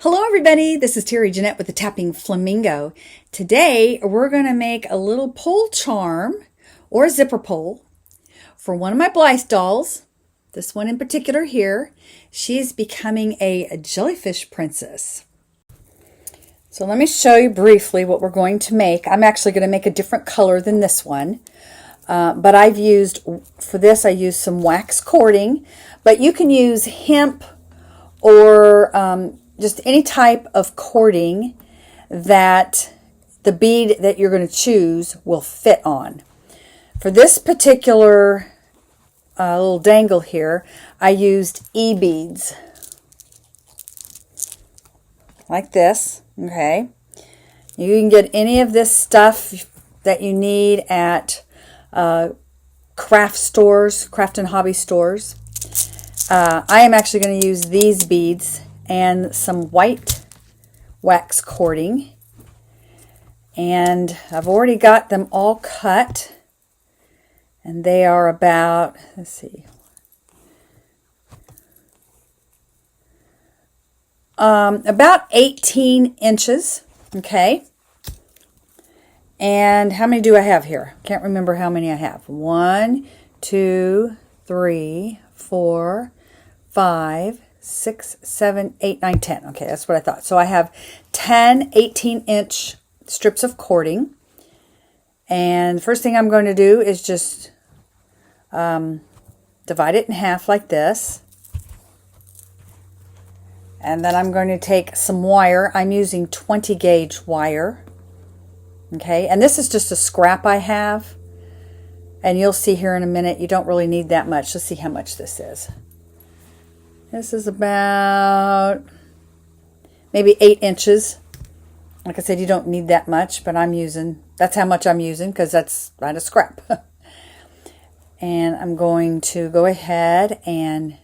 Hello everybody, this is Terry Jeanette with the Tapping Flamingo. Today we're going to make a little pole charm or a zipper pole for one of my Blythe dolls. This one in particular here. She's becoming a jellyfish princess. So let me show you briefly what we're going to make. I'm actually going to make a different color than this one. But for this I used some wax cording, but you can use hemp or just any type of cording that the bead that you're going to choose will fit on. For this particular little dangle here, I used E-beads like this. Okay, you can get any of this stuff that you need at craft stores, craft and hobby stores. I am actually going to use these beads and some white wax cording, and I've already got them all cut, and they are about, let's see, about 18 inches. Okay, and how many do I have here? Can't remember how many I have. 1, 2, 3, 4, 5, 6, 7, 8, 9, 10. Okay, that's what I thought. So I have 10 18-inch strips of cording. And the first thing I'm going to do is just divide it in half like this. And then I'm going to take some wire. I'm using 20 gauge wire. Okay, and this is just a scrap I have. And you'll see here in a minute, you don't really need that much. Let's see how much this is. This is about maybe 8 inches. Like I said, you don't need that much, but that's how much I'm using because that's right, a scrap. And I'm going to go ahead and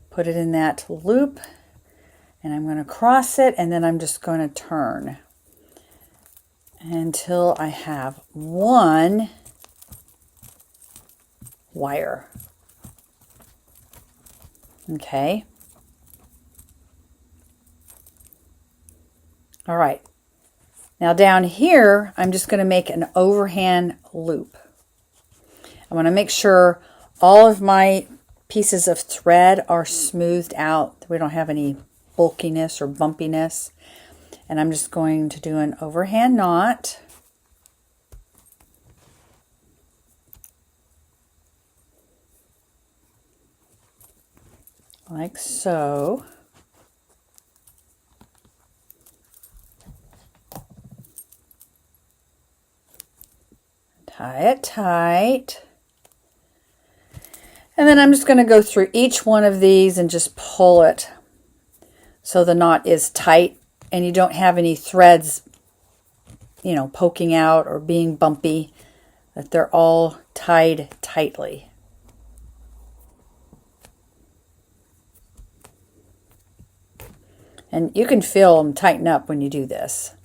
put it in that loop, and I'm going to cross it, and then I'm just going to turn until I have one wire. Okay. All right. Now down here, I'm just going to make an overhand loop. I want to make sure all of my pieces of thread are smoothed out. We don't have any bulkiness or bumpiness. And I'm just going to do an overhand knot. Like so. Tie it tight. And then I'm just going to go through each one of these and just pull it so the knot is tight and you don't have any threads, poking out or being bumpy, that they're all tied tightly. And you can feel them tighten up when you do this.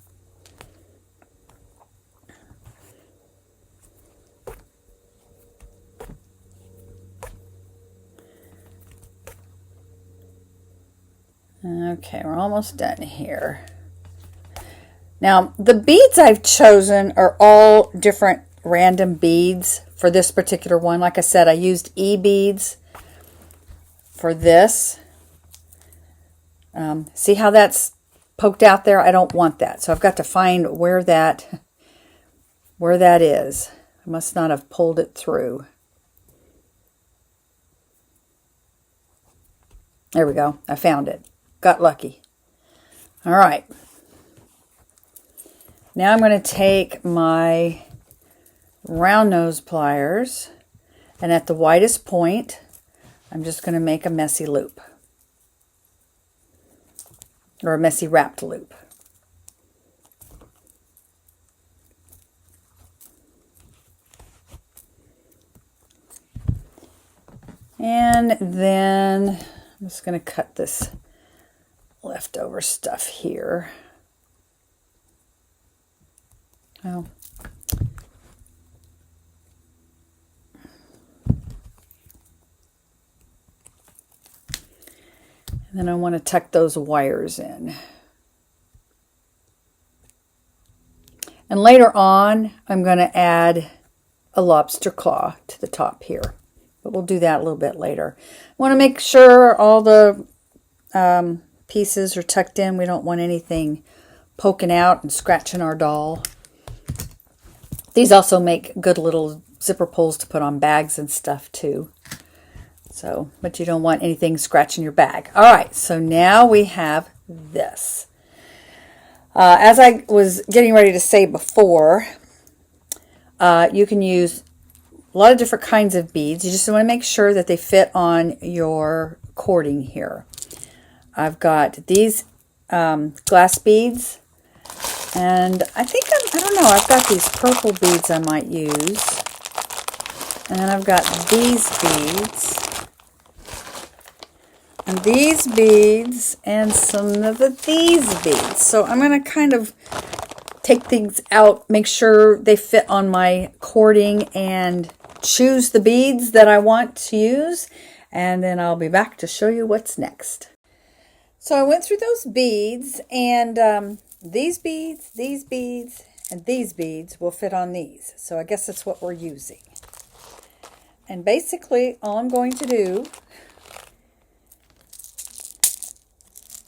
Okay, we're almost done here. Now, the beads I've chosen are all different random beads for this particular one. Like I said, I used E-beads for this. See how that's poked out there? I don't want that. So I've got to find where that is. I must not have pulled it through. There we go. I found it. Got lucky. All right. Now I'm going to take my round nose pliers, and at the widest point, I'm just going to make a messy loop. Or a messy wrapped loop. And then I'm just going to cut this leftover stuff here. Well, And then I want to tuck those wires in. And later on, I'm going to add a lobster claw to the top here. But we'll do that a little bit later. I want to make sure all the pieces are tucked in. We don't want anything poking out and scratching our doll. These also make good little zipper pulls to put on bags and stuff too. So, but you don't want anything scratching your bag. All right, so now we have this. As I was getting ready to say before, you can use a lot of different kinds of beads. You just want to make sure that they fit on your cording here. I've got these glass beads, and I think, I don't know, I've got these purple beads I might use. And then I've got these beads. And these beads, and some of these beads. So I'm going to kind of take things out, make sure they fit on my cording, and choose the beads that I want to use. And then I'll be back to show you what's next. So I went through those beads, and these beads, and these beads will fit on these. So I guess that's what we're using. And basically, all I'm going to do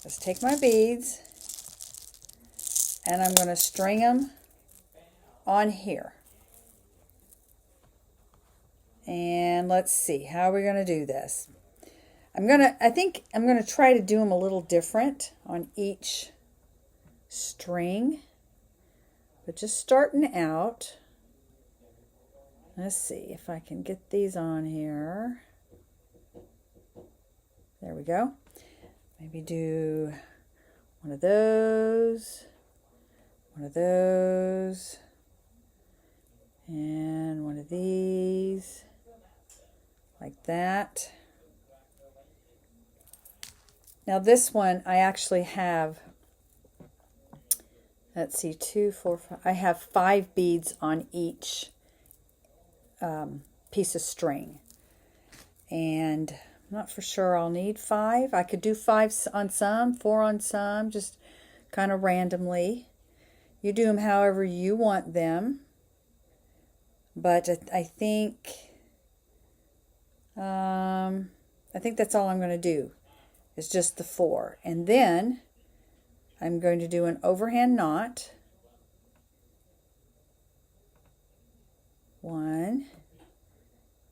is take my beads, and I'm going to string them on here. And let's see, how are we going to do this? I think I'm going to try to do them a little different on each string. But just starting out, let's see if I can get these on here. There we go. Maybe do one of those, and one of these, like that. Now this one I actually have, let's see, 2, 4, 5, I have 5 beads on each piece of string. And I'm not for sure I'll need 5. I could do 5 on some, 4 on some, just kind of randomly. You do them however you want them. But I think that's all I'm going to do. It's just the 4. And then I'm going to do an overhand knot. 1.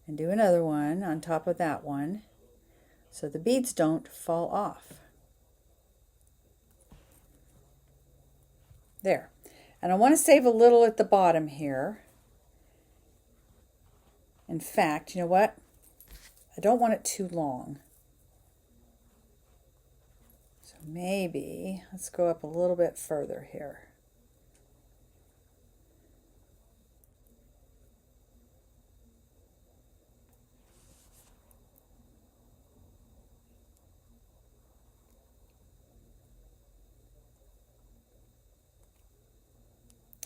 And do another one on top of that one, so the beads don't fall off. There. And I want to save a little at the bottom here. In fact, you know what? I don't want it too long. So maybe, let's go up a little bit further here.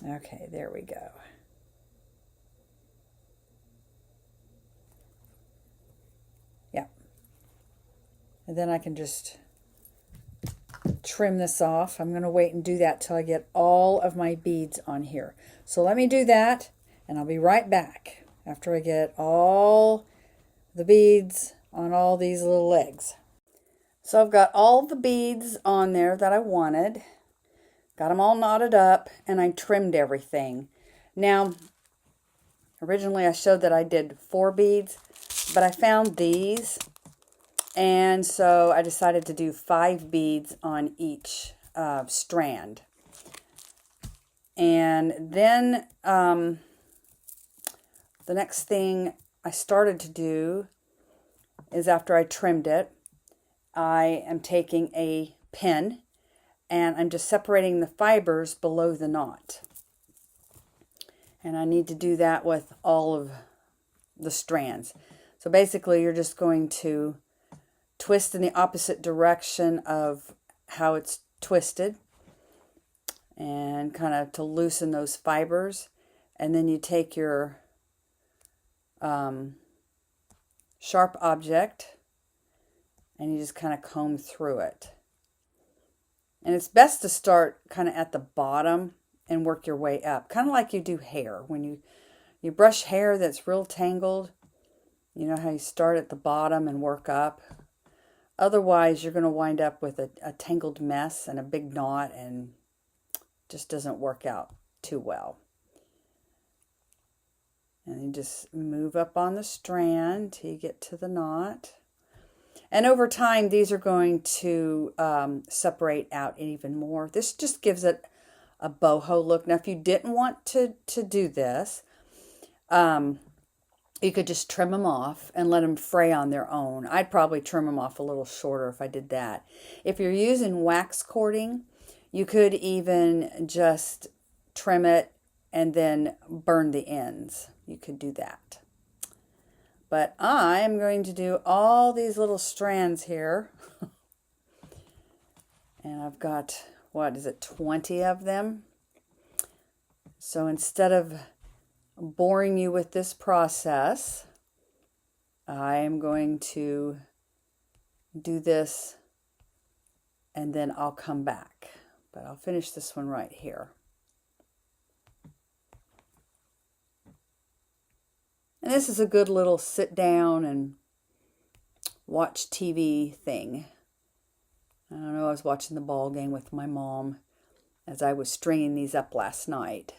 Okay, there we go. Yeah. And then I can just trim this off. I'm going to wait and do that till I get all of my beads on here. So let me do that, and I'll be right back after I get all the beads on all these little legs. So I've got all the beads on there that I wanted. Got them all knotted up, and I trimmed everything. Now, originally I showed that I did 4 beads, but I found these, and so I decided to do 5 beads on each strand. And then the next thing I started to do is, after I trimmed it, I am taking a pin, and I'm just separating the fibers below the knot. And I need to do that with all of the strands. So basically you're just going to twist in the opposite direction of how it's twisted, and kind of to loosen those fibers. And then you take your sharp object and you just kind of comb through it. And it's best to start kind of at the bottom and work your way up, kind of like you do hair. When you brush hair that's real tangled, you know how you start at the bottom and work up. Otherwise, you're going to wind up with a tangled mess and a big knot, and just doesn't work out too well. And you just move up on the strand till you get to the knot. And over time, these are going to separate out even more. This just gives it a boho look. Now, if you didn't want to do this, you could just trim them off and let them fray on their own. I'd probably trim them off a little shorter if I did that. If you're using wax cording, you could even just trim it and then burn the ends. You could do that. But I am going to do all these little strands here. And I've got, 20 of them. So instead of boring you with this process, I am going to do this and then I'll come back. But I'll finish this one right here. And this is a good little sit down and watch TV thing. I don't know, I was watching the ball game with my mom as I was stringing these up last night.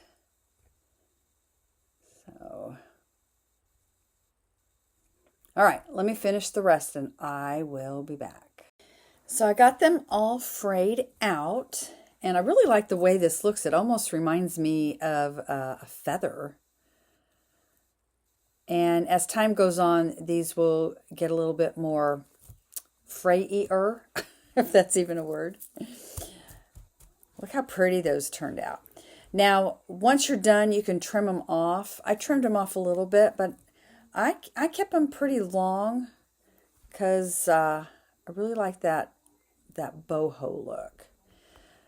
So, all right, let me finish the rest and I will be back. So I got them all frayed out, and I really like the way this looks. It almost reminds me of a feather. And as time goes on, these will get a little bit more frayier, if that's even a word. Look how pretty those turned out. Now, once you're done, you can trim them off. I trimmed them off a little bit, but I kept them pretty long because I really like that boho look.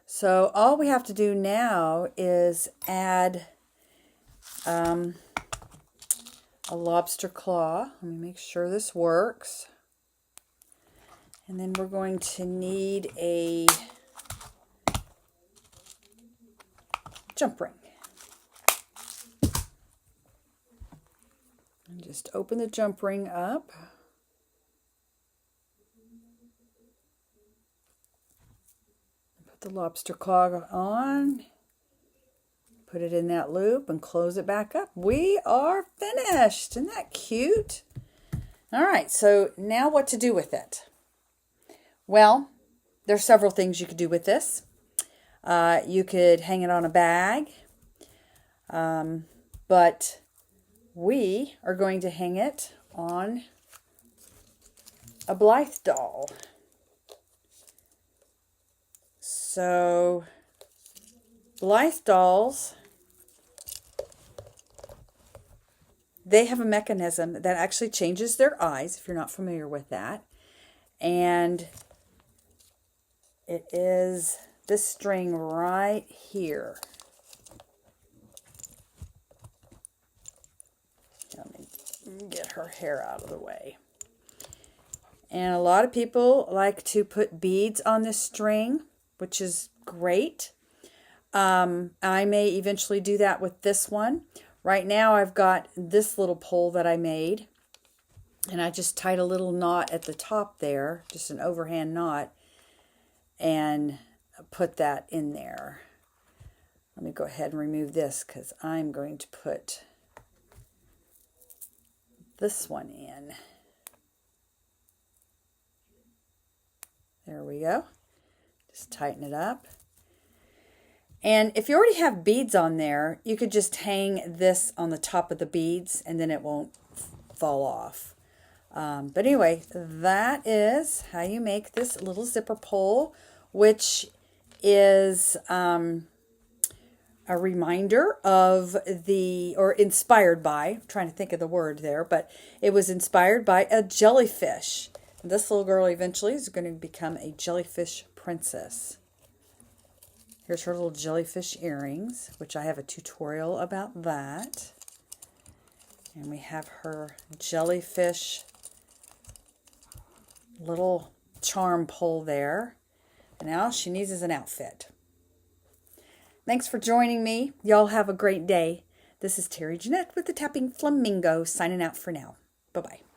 So all we have to do now is add a lobster claw. Let me make sure this works. And then we're going to need a jump ring. And just open the jump ring up. Put the lobster claw on. Put it in that loop and close it back up. We are finished. Isn't that cute? All right, so now what to do with it? Well, there's several things you could do with this. You could hang it on a bag, but we are going to hang it on a Blythe doll. So, Blythe dolls, they have a mechanism that actually changes their eyes, if you're not familiar with that. And it is this string right here. Let me get her hair out of the way. And a lot of people like to put beads on this string, which is great. I may eventually do that with this one. Right now I've got this little pole that I made, and I just tied a little knot at the top there, just an overhand knot, and put that in there. Let me go ahead and remove this because I'm going to put this one in. There we go. Just tighten it up. And if you already have beads on there, you could just hang this on the top of the beads and then it won't fall off. But anyway, that is how you make this little zipper pole, which is a reminder of or inspired by, I'm trying to think of the word there, but it was inspired by a jellyfish. And this little girl eventually is going to become a jellyfish princess. Here's her little jellyfish earrings, which I have a tutorial about that. And we have her jellyfish little charm pull there. And now all she needs is an outfit. Thanks for joining me. Y'all have a great day. This is Terry Jeanette with the Tapping Flamingo signing out for now. Bye-bye.